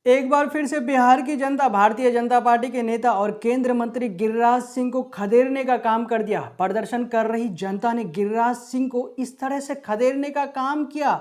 एक बार फिर से बिहार की जनता भारतीय जनता पार्टी के नेता और केंद्र मंत्री गिरिराज सिंह को खदेड़ने का काम कर दिया। प्रदर्शन कर रही जनता ने गिरिराज सिंह को इस तरह से खदेड़ने का काम किया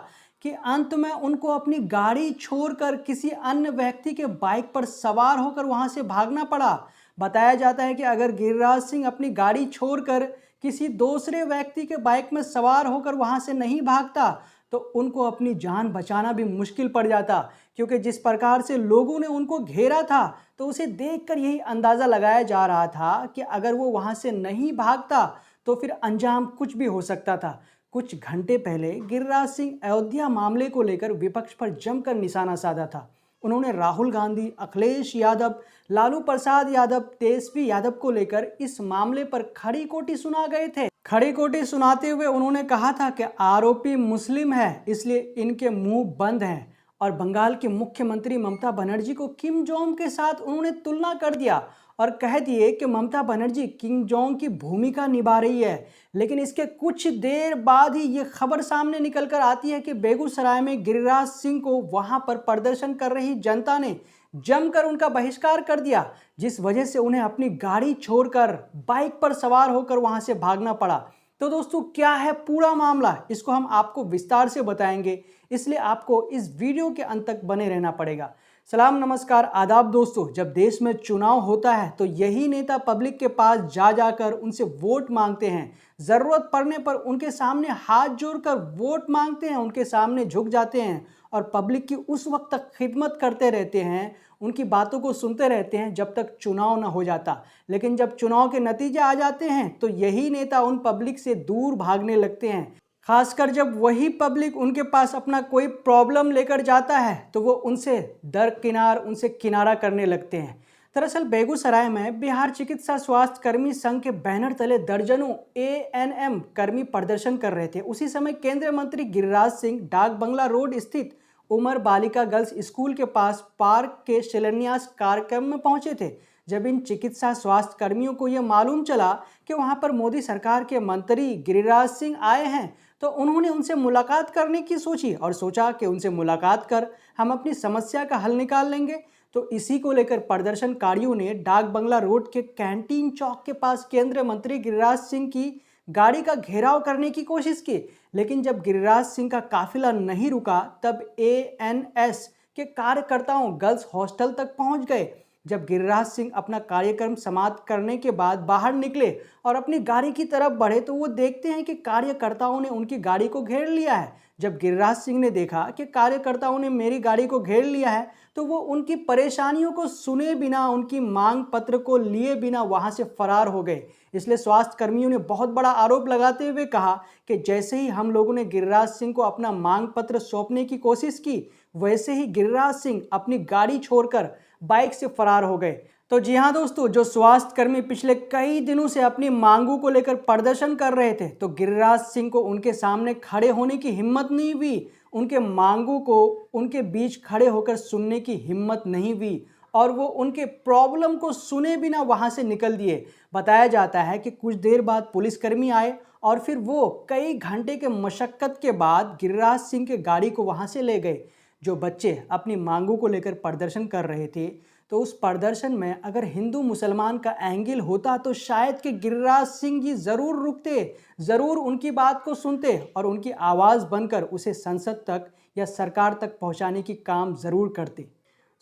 कि अंत में उनको अपनी गाड़ी छोड़कर किसी अन्य व्यक्ति के बाइक पर सवार होकर वहां से भागना पड़ा। बताया जाता है कि अगर गिरिराज सिंह अपनी गाड़ी छोड़कर किसी दूसरे व्यक्ति के बाइक में सवार होकर वहां से नहीं भागता तो उनको अपनी जान बचाना भी मुश्किल पड़ जाता, क्योंकि जिस प्रकार से लोगों ने उनको घेरा था तो उसे देखकर यही अंदाज़ा लगाया जा रहा था कि अगर वो वहाँ से नहीं भागता तो फिर अंजाम कुछ भी हो सकता था। कुछ घंटे पहले गिरिराज सिंह अयोध्या मामले को लेकर विपक्ष पर जमकर निशाना साधा था। उन्होंने राहुल गांधी, अखिलेश यादव, लालू प्रसाद यादव, तेजस्वी यादव को लेकर इस मामले पर खड़ी खोटी सुना गए थे। खड़ी खोटी सुनाते हुए उन्होंने कहा था कि आरोपी मुस्लिम है, इसलिए इनके मुंह बंद हैं। और बंगाल की मुख्यमंत्री ममता बनर्जी को किम जोंग के साथ उन्होंने तुलना कर दिया और कह दिए कि ममता बनर्जी किम जोंग की भूमिका निभा रही है। लेकिन इसके कुछ देर बाद ही ये खबर सामने निकल कर आती है कि बेगूसराय में गिरिराज सिंह को वहां पर प्रदर्शन कर रही जनता ने जमकर उनका बहिष्कार कर दिया, जिस वजह से उन्हें अपनी गाड़ी छोड़कर बाइक पर सवार होकर वहां से भागना पड़ा। तो दोस्तों, क्या है पूरा मामला, इसको हम आपको विस्तार से बताएंगे, इसलिए आपको इस वीडियो के अंत तक बने रहना पड़ेगा। सलाम, नमस्कार, आदाब दोस्तों। जब देश में चुनाव होता है तो यही नेता पब्लिक के पास जा जाकर उनसे वोट मांगते हैं। ज़रूरत पड़ने पर उनके सामने हाथ जोड़कर वोट मांगते हैं, उनके सामने झुक जाते हैं और पब्लिक की उस वक्त तक खिदमत करते रहते हैं, उनकी बातों को सुनते रहते हैं जब तक चुनाव ना हो जाता। लेकिन जब चुनाव के नतीजे आ जाते हैं तो यही नेता उन पब्लिक से दूर भागने लगते हैं। खासकर जब वही पब्लिक उनके पास अपना कोई प्रॉब्लम लेकर जाता है तो वो उनसे दरकिनार, उनसे किनारा करने लगते हैं। दरअसल बेगूसराय में बिहार चिकित्सा स्वास्थ्य कर्मी संघ के बैनर तले दर्जनों एएनएम कर्मी प्रदर्शन कर रहे थे। उसी समय केंद्रीय मंत्री गिरिराज सिंह डाक बंगला रोड स्थित उमर बालिका गर्ल्स स्कूल के पास पार्क के शिलान्यास कार्यक्रम में पहुंचे थे। जब इन चिकित्सा स्वास्थ्य कर्मियों को यह मालूम चला कि वहां पर मोदी सरकार के मंत्री गिरिराज सिंह आए हैं तो उन्होंने उनसे मुलाकात करने की सोची और सोचा कि उनसे मुलाकात कर हम अपनी समस्या का हल निकाल लेंगे। तो इसी को लेकर प्रदर्शनकारियों ने डाक बंगला रोड के कैंटीन चौक के पास केंद्रीय मंत्री गिरिराज सिंह की गाड़ी का घेराव करने की कोशिश की। लेकिन जब गिरिराज सिंह का काफिला नहीं रुका तब एएनएस के कार्यकर्ताओं गर्ल्स हॉस्टल तक पहुंच गए। जब गिरिराज सिंह अपना कार्यक्रम समाप्त करने के बाद बाहर निकले और अपनी गाड़ी की तरफ बढ़े तो वो देखते हैं कि कार्यकर्ताओं ने उनकी गाड़ी को घेर लिया है। जब गिरिराज सिंह ने देखा कि कार्यकर्ताओं ने मेरी गाड़ी को घेर लिया है तो वो उनकी परेशानियों को सुने बिना, उनकी मांग पत्र को लिए बिना वहां से फरार हो गए। इसलिए स्वास्थ्य कर्मियों ने बहुत बड़ा आरोप लगाते हुए कहा कि जैसे ही हम लोगों ने गिरिराज सिंह को अपना मांग पत्र सौंपने की कोशिश की वैसे ही गिरिराज सिंह अपनी गाड़ी छोड़कर बाइक से फरार हो गए। तो जी हाँ दोस्तों, जो स्वास्थ्य कर्मी पिछले कई दिनों से अपनी मांगों को लेकर प्रदर्शन कर रहे थे तो गिरिराज सिंह को उनके सामने खड़े होने की हिम्मत नहीं हुई, उनके मांगों को उनके बीच खड़े होकर सुनने की हिम्मत नहीं हुई और वो उनके प्रॉब्लम को सुने बिना वहां से निकल दिए। बताया जाता है कि कुछ देर बाद पुलिसकर्मी आए और फिर वो कई घंटे के मशक्कत के बाद गिरिराज सिंह के गाड़ी को वहां से ले गए। जो बच्चे अपनी मांगों को लेकर प्रदर्शन कर रहे थे तो उस प्रदर्शन में अगर हिंदू मुसलमान का एंगल होता तो शायद कि गिरिराज सिंह जी ज़रूर रुकते, ज़रूर उनकी बात को सुनते और उनकी आवाज़ बनकर उसे संसद तक या सरकार तक पहुंचाने की काम ज़रूर करते।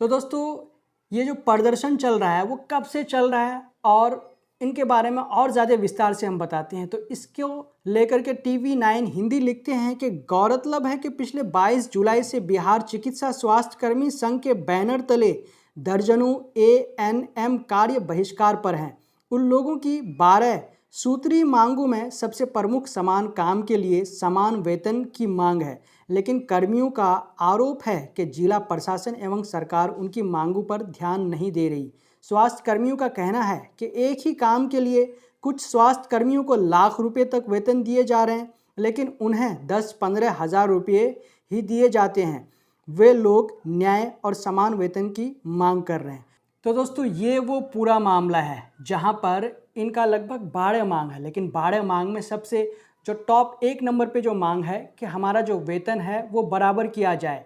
तो दोस्तों, ये जो प्रदर्शन चल रहा है वो कब से चल रहा है और इनके बारे में और ज़्यादा विस्तार से हम बताते हैं। तो इसको लेकर के TV9 हिंदी लिखते हैं कि गौरतलब है कि पिछले 22 जुलाई से बिहार चिकित्सा स्वास्थ्य कर्मी संघ के बैनर तले दर्जनों एएनएम कार्य बहिष्कार पर हैं। उन लोगों की 12 सूत्री मांगों में सबसे प्रमुख समान काम के लिए समान वेतन की मांग है। लेकिन कर्मियों का आरोप है कि जिला प्रशासन एवं सरकार उनकी मांगों पर ध्यान नहीं दे रही। स्वास्थ्य कर्मियों का कहना है कि एक ही काम के लिए कुछ स्वास्थ्य कर्मियों को लाख रुपए तक वेतन दिए जा रहे हैं लेकिन उन्हें 10-15 हज़ार रुपये ही दिए जाते हैं। वे लोग न्याय और समान वेतन की मांग कर रहे हैं। तो दोस्तों, ये वो पूरा मामला है जहां पर इनका लगभग 12 मांग है। लेकिन 12 मांग में सबसे जो टॉप 1 नंबर पे जो मांग है कि हमारा जो वेतन है वो बराबर किया जाए।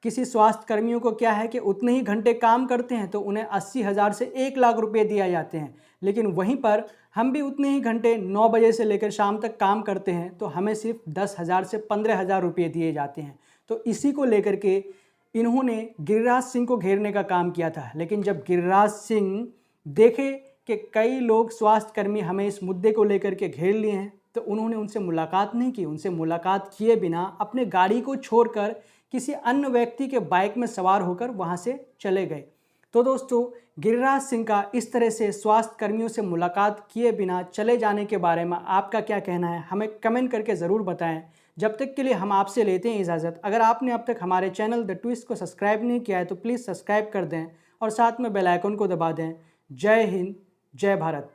किसी स्वास्थ्य कर्मियों को क्या है कि उतने ही घंटे काम करते हैं तो उन्हें 80,000 से 1 लाख रुपए दिए जाते हैं, लेकिन वहीं पर हम भी उतने ही घंटे 9 बजे से लेकर शाम तक काम करते हैं तो हमें सिर्फ 10,000 से 15,000 रुपये दिए जाते हैं। तो इसी को लेकर के इन्होंने गिरिराज सिंह को घेरने का काम किया था। लेकिन जब गिरिराज सिंह देखे कि कई लोग स्वास्थ्यकर्मी हमें इस मुद्दे को लेकर के घेर लिए हैं तो उन्होंने उनसे मुलाकात नहीं की। उनसे मुलाकात किए बिना अपने गाड़ी को छोड़कर किसी अन्य व्यक्ति के बाइक में सवार होकर वहां से चले गए। तो दोस्तों, गिरिराज सिंह का इस तरह से स्वास्थ्य कर्मियों से मुलाकात किए बिना चले जाने के बारे में आपका क्या कहना है, हमें कमेंट करके ज़रूर बताएं। जब तक के लिए हम आपसे लेते हैं इजाज़त। अगर आपने अब तक हमारे चैनल द ट्विस्ट को सब्सक्राइब नहीं किया है तो प्लीज़ सब्सक्राइब कर दें और साथ में बेल आइकन को दबा दें। जय हिंद, जय भारत।